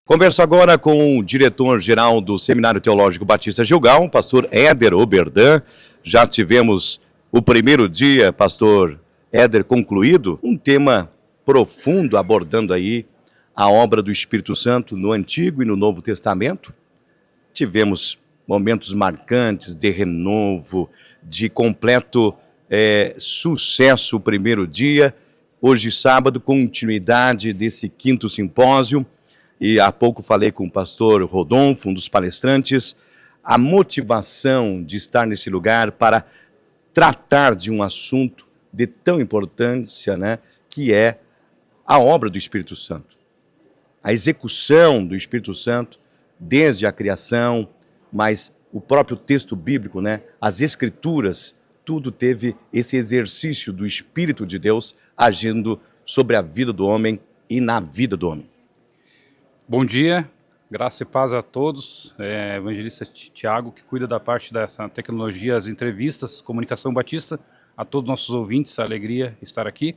Converso agora com o diretor-geral do Seminário Teológico Batista Gilgal, pastor Éder Oberdan. Já tivemos o primeiro dia, pastor Éder, concluído, um tema profundo abordando aí a obra do Espírito Santo no Antigo e no Novo Testamento. Tivemos momentos marcantes de renovo, de completo sucesso o primeiro dia. Hoje, sábado, continuidade desse quinto simpósio. E há pouco falei com o pastor Rodolfo, um dos palestrantes, a motivação de estar nesse lugar para tratar de um assunto de tão importância, que é a obra do Espírito Santo. A execução do Espírito Santo desde a criação, mas o próprio texto bíblico, as Escrituras, tudo teve esse exercício do Espírito de Deus agindo sobre a vida do homem e na vida do homem. Bom dia, graça e paz a todos. Evangelista Tiago, que cuida da parte dessa tecnologia, as entrevistas, comunicação batista, a todos os nossos ouvintes, a alegria estar aqui.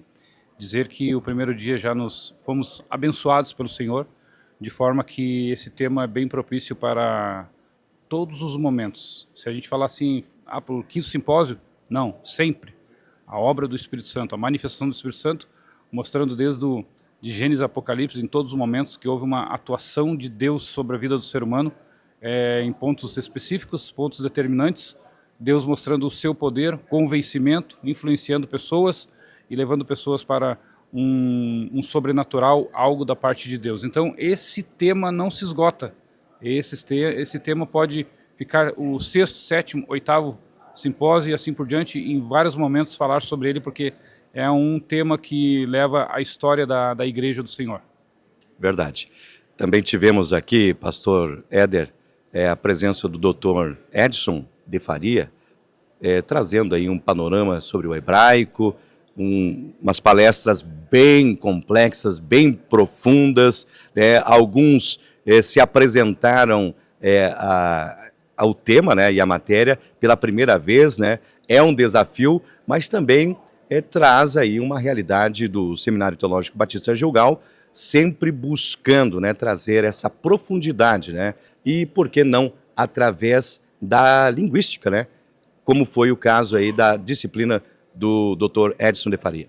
Dizer que o primeiro dia já fomos abençoados pelo Senhor, de forma que esse tema é bem propício para todos os momentos. Se a gente falar assim, para o quinto simpósio, não, sempre. A obra do Espírito Santo, a manifestação do Espírito Santo, mostrando de Gênesis a Apocalipse, em todos os momentos que houve uma atuação de Deus sobre a vida do ser humano, em pontos específicos, pontos determinantes, Deus mostrando o seu poder, convencimento, influenciando pessoas e levando pessoas para um sobrenatural, algo da parte de Deus. Então, esse tema não se esgota. Esse tema pode ficar o sexto, sétimo, oitavo simpósio e assim por diante, em vários momentos falar sobre ele, porque é um tema que leva a história da Igreja do Senhor. Verdade. Também tivemos aqui, pastor Éder, a presença do Dr. Edson de Faria, trazendo aí um panorama sobre o hebraico, umas palestras bem complexas, bem profundas. Alguns se apresentaram ao tema, e à matéria pela primeira vez. É um desafio, mas também traz aí uma realidade do Seminário Teológico Batista Gilgal, sempre buscando trazer essa profundidade, e por que não através da linguística, como foi o caso aí da disciplina do Dr. Edson de Faria.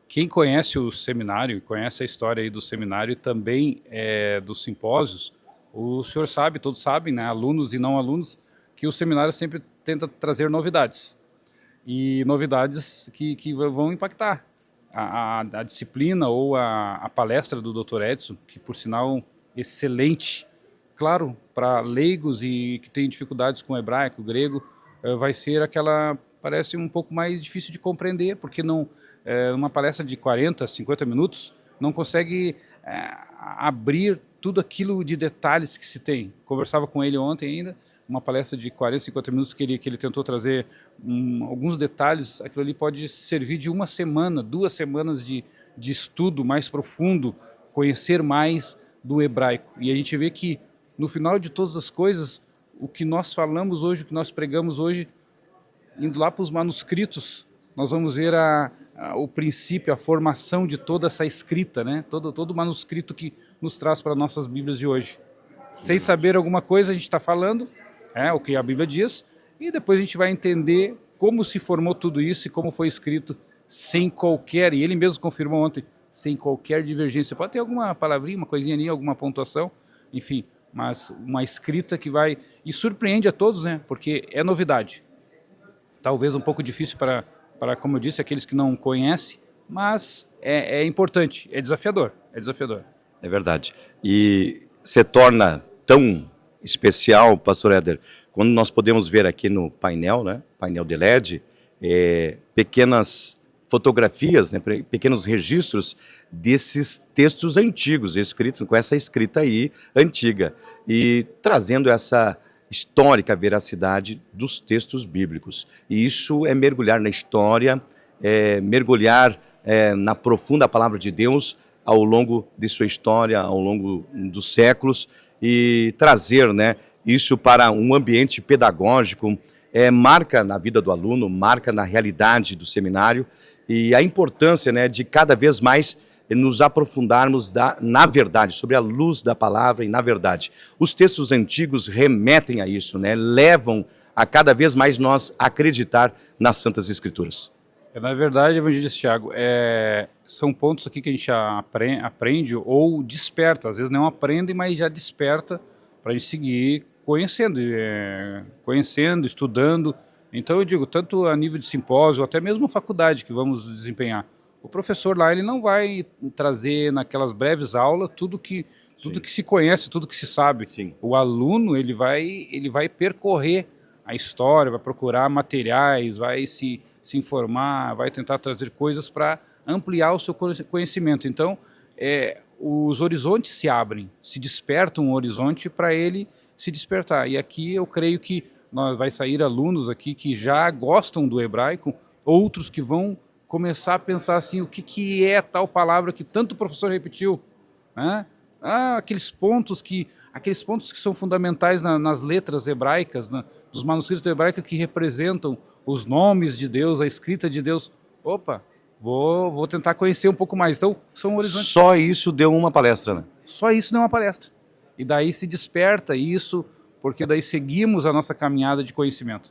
Quem conhece o seminário, conhece a história aí do seminário e também dos simpósios, o senhor sabe, todos sabem, alunos e não alunos, que o seminário sempre tenta trazer novidades. E novidades que vão impactar a disciplina ou a palestra do Dr. Edson, que por sinal excelente, claro, para leigos e que têm dificuldades com hebraico, grego, vai ser parece um pouco mais difícil de compreender, porque uma palestra de 40, 50 minutos não consegue abrir tudo aquilo de detalhes que se tem. Conversava com ele ontem ainda, uma palestra de 40, 50 minutos que ele tentou trazer alguns detalhes. Aquilo ali pode servir de uma semana, 2 semanas de estudo mais profundo, conhecer mais do hebraico. E a gente vê que no final de todas as coisas, o que nós falamos hoje, o que nós pregamos hoje, indo lá para os manuscritos, nós vamos ver o princípio, a formação de toda essa escrita, todo manuscrito que nos traz para nossas Bíblias de hoje. Sem saber alguma coisa, a gente está falando o que a Bíblia diz, e depois a gente vai entender como se formou tudo isso e como foi escrito sem qualquer, e ele mesmo confirmou ontem, sem qualquer divergência. Pode ter alguma palavrinha, uma coisinha ali, alguma pontuação, enfim, mas uma escrita que vai e surpreende a todos, porque é novidade. Talvez um pouco difícil para, como eu disse, aqueles que não conhecem, mas é importante, é desafiador. É verdade. E se torna tão especial, pastor Éder, quando nós podemos ver aqui no painel, painel de LED, pequenas fotografias, pequenos registros desses textos antigos, escritos com essa escrita aí antiga, e trazendo essa histórica veracidade dos textos bíblicos. E isso é mergulhar na história, mergulhar na profunda palavra de Deus ao longo de sua história, ao longo dos séculos, e trazer isso para um ambiente pedagógico, marca na vida do aluno, marca na realidade do seminário, e a importância de cada vez mais nos aprofundarmos na verdade, sobre a luz da palavra e na verdade. Os textos antigos remetem a isso, né? Levam a cada vez mais nós acreditar nas Santas Escrituras. Na verdade, evangelista Thiago, são pontos aqui que a gente aprende ou desperta. Às vezes não aprende, mas já desperta para a gente seguir conhecendo, estudando. Então eu digo, tanto a nível de simpósio, até mesmo a faculdade que vamos desempenhar. O professor lá, ele não vai trazer naquelas breves aulas tudo que se conhece, tudo que se sabe. Sim. O aluno, ele vai percorrer a história, vai procurar materiais, vai se informar, vai tentar trazer coisas para ampliar o seu conhecimento. Então, os horizontes se abrem, se desperta um horizonte para ele se despertar. E aqui eu creio que vai sair alunos aqui que já gostam do hebraico, outros que vão começar a pensar assim, o que é tal palavra que tanto o professor repetiu, né? Aqueles pontos que são fundamentais nas letras hebraicas, dos manuscritos hebraicos que representam os nomes de Deus, a escrita de Deus. Opa, vou tentar conhecer um pouco mais. Então, são horizontes. Só isso deu uma palestra, né? Só isso deu uma palestra. E daí se desperta isso, porque daí seguimos a nossa caminhada de conhecimento.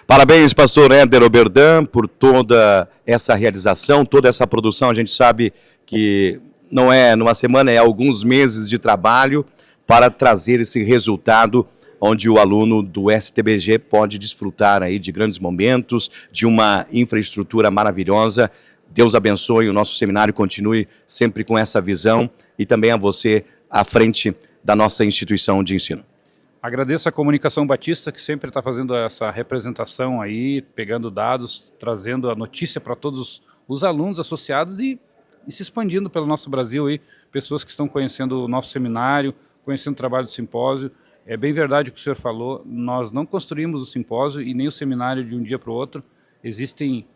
Parabéns, pastor Éder Oberdan, por toda essa realização, toda essa produção. A gente sabe que não é numa semana, é alguns meses de trabalho para trazer esse resultado onde o aluno do STBG pode desfrutar aí de grandes momentos, de uma infraestrutura maravilhosa. Deus abençoe, o nosso seminário continue sempre com essa visão e também a você à frente da nossa instituição de ensino. Agradeço a Comunicação Batista, que sempre está fazendo essa representação aí, pegando dados, trazendo a notícia para todos os alunos associados e se expandindo pelo nosso Brasil aí, pessoas que estão conhecendo o nosso seminário, conhecendo o trabalho do simpósio. É bem verdade o que o senhor falou, nós não construímos o simpósio e nem o seminário de um dia para o outro. Existem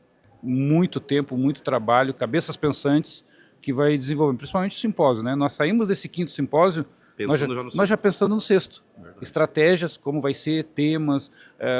muito tempo, muito trabalho, cabeças pensantes que vai desenvolver, principalmente o simpósio, né? Nós saímos desse 5º simpósio, nós já pensando no 6º. Estratégias, como vai ser, temas,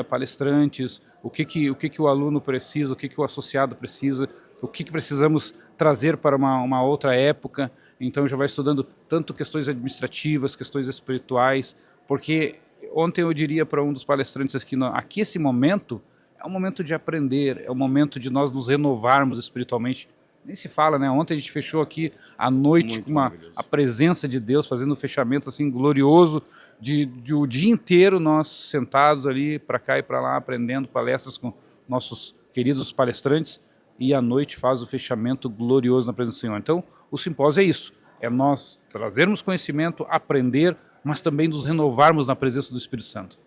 palestrantes, o que o aluno precisa, o que o associado precisa, o que precisamos trazer para uma outra época. Então já vai estudando tanto questões administrativas, questões espirituais, porque ontem eu diria para um dos palestrantes que aqui esse momento é um momento de aprender, é um momento de nós nos renovarmos espiritualmente. Nem se fala, né? Ontem a gente fechou aqui a noite com a presença de Deus, fazendo um fechamento assim glorioso, de o dia inteiro nós sentados ali para cá e para lá, aprendendo palestras com nossos queridos palestrantes, e à noite faz o fechamento glorioso na presença do Senhor. Então, o simpósio é isso, é nós trazermos conhecimento, aprender, mas também nos renovarmos na presença do Espírito Santo.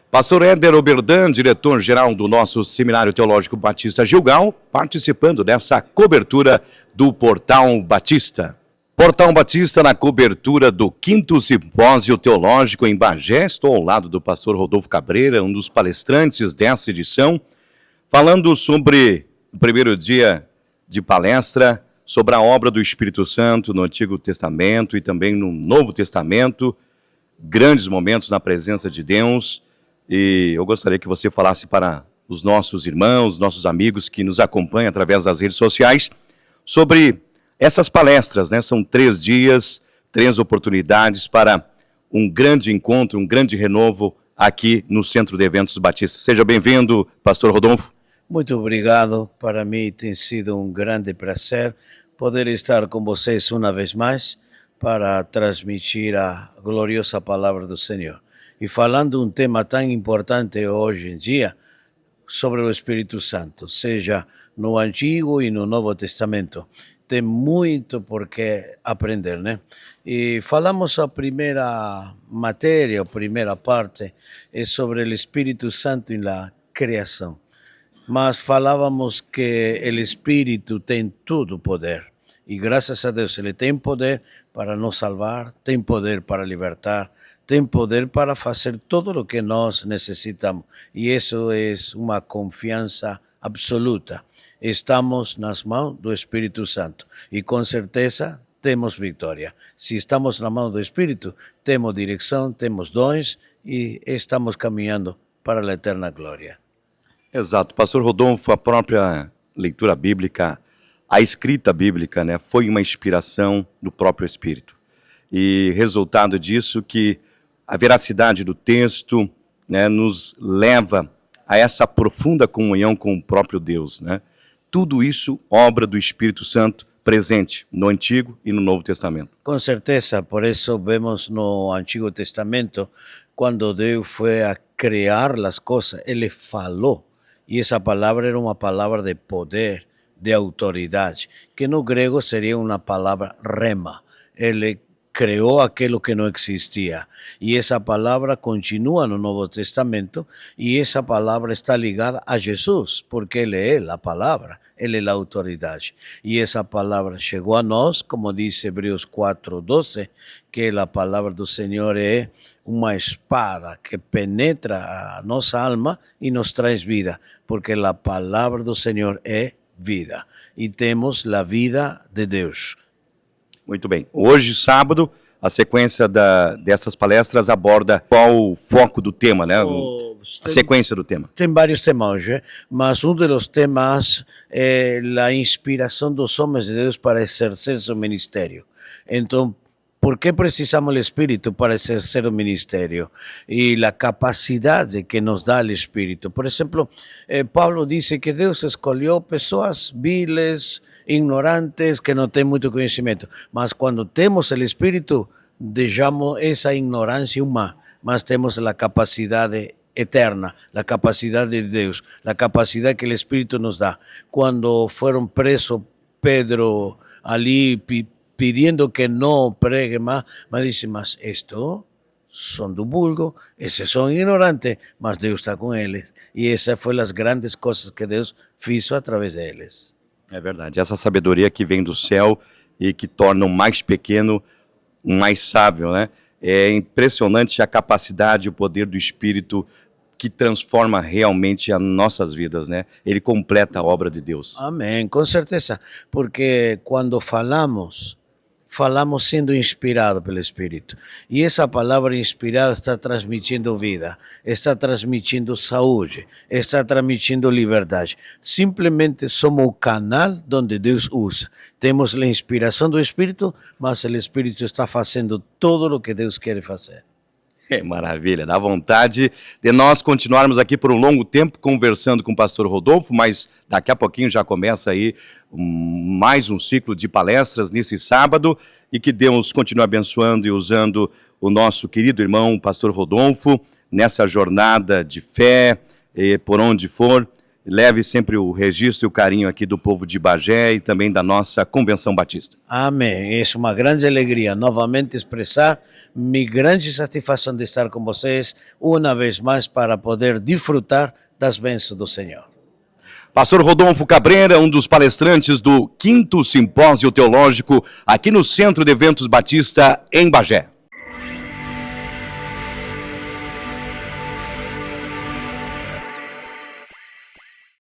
Pastor Éder Oberdan, diretor-geral do nosso Seminário Teológico Batista Gilgal, participando dessa cobertura do Portal Batista. Portal Batista na cobertura do 5º Simpósio Teológico em Bagé. Estou ao lado do pastor Rodolfo Cabreira, um dos palestrantes dessa edição, falando sobre o primeiro dia de palestra, sobre a obra do Espírito Santo no Antigo Testamento e também no Novo Testamento, grandes momentos na presença de Deus. E eu gostaria que você falasse para os nossos irmãos, nossos amigos que nos acompanham através das redes sociais, sobre essas palestras, né? São 3 dias, 3 oportunidades para um grande encontro, um grande renovo aqui no Centro de Eventos Batista. Seja bem-vindo, pastor Rodolfo. Muito obrigado, para mim tem sido um grande prazer poder estar com vocês uma vez mais para transmitir a gloriosa palavra do Senhor. E falando um tema tão importante hoje em dia, sobre o Espírito Santo, seja no Antigo e no Novo Testamento. Tem muito por que aprender, né? E falamos a primeira matéria, a primeira parte, é sobre o Espírito Santo e a criação. Mas falávamos que o Espírito tem todo o poder. E graças a Deus ele tem poder para nos salvar, tem poder para libertar, tem poder para fazer tudo o que nós necessitamos. E isso é uma confiança absoluta. Estamos nas mãos do Espírito Santo e com certeza temos vitória. Se estamos na mão do Espírito, temos direção, temos dons e estamos caminhando para a eterna glória. Exato. Pastor Rodolfo, a própria leitura bíblica a escrita bíblica, né, foi uma inspiração do próprio Espírito. E resultado disso que a veracidade do texto, né, nos leva a essa profunda comunhão com o próprio Deus, né? Tudo isso obra do Espírito Santo presente no Antigo e no Novo Testamento. Com certeza, por isso vemos no Antigo Testamento, quando Deus foi a criar as coisas, Ele falou. E essa palavra era uma palavra de poder, de autoridade, que no grego seria uma palavra rema. Ele criou aquilo que não existia. E essa palavra continua no Novo Testamento, e essa palavra está ligada a Jesus, porque Ele é a palavra, Ele é a autoridade. E essa palavra chegou a nós, como diz Hebreus 4:12, que a palavra do Senhor é uma espada que penetra a nossa alma e nos traz vida, porque a palavra do Senhor é vida. E temos a vida de Deus. Muito bem. Hoje, sábado, a sequência dessas palestras aborda qual o foco do tema, né? A sequência do tema. Tem vários temas hoje, mas um dos temas é a inspiração dos homens de Deus para exercer seu ministério. Então, por que precisamos do Espírito para exercer o ministério? E a capacidade que nos dá o Espírito. Por exemplo, Paulo diz que Deus escolheu pessoas viles, ignorantes, que não têm muito conhecimento. Mas quando temos o Espírito, deixamos essa ignorância humana, mas temos a capacidade eterna, a capacidade de Deus, a capacidade que o Espírito nos dá. Quando foram presos Pedro ali pedindo que não pregue mais, mas disse, mas estes são do vulgo, esses são ignorantes, mas Deus está com eles. E essa foi as grandes coisas que Deus fez através deles. É verdade. Essa sabedoria que vem do céu e que torna o mais pequeno mais sábio, né? É impressionante a capacidade e o poder do Espírito que transforma realmente as nossas vidas, né? Ele completa a obra de Deus. Amém, com certeza, porque quando falamos sendo inspirados pelo Espírito. E essa palavra inspirada está transmitindo vida, está transmitindo saúde, está transmitindo liberdade. Simplesmente somos o canal onde Deus usa. Temos a inspiração do Espírito, mas o Espírito está fazendo tudo o que Deus quer fazer. É maravilha, dá vontade de nós continuarmos aqui por um longo tempo conversando com o pastor Rodolfo, mas daqui a pouquinho já começa aí mais um ciclo de palestras nesse sábado e que Deus continue abençoando e usando o nosso querido irmão, o pastor Rodolfo, nessa jornada de fé, por onde for. Leve sempre o registro e o carinho aqui do povo de Bagé e também da nossa Convenção Batista. Amém. É uma grande alegria novamente expressar minha grande satisfação de estar com vocês uma vez mais para poder desfrutar das bênçãos do Senhor. Pastor Rodolfo Cabreira, um dos palestrantes do 5º Simpósio Teológico aqui no Centro de Eventos Batista em Bagé.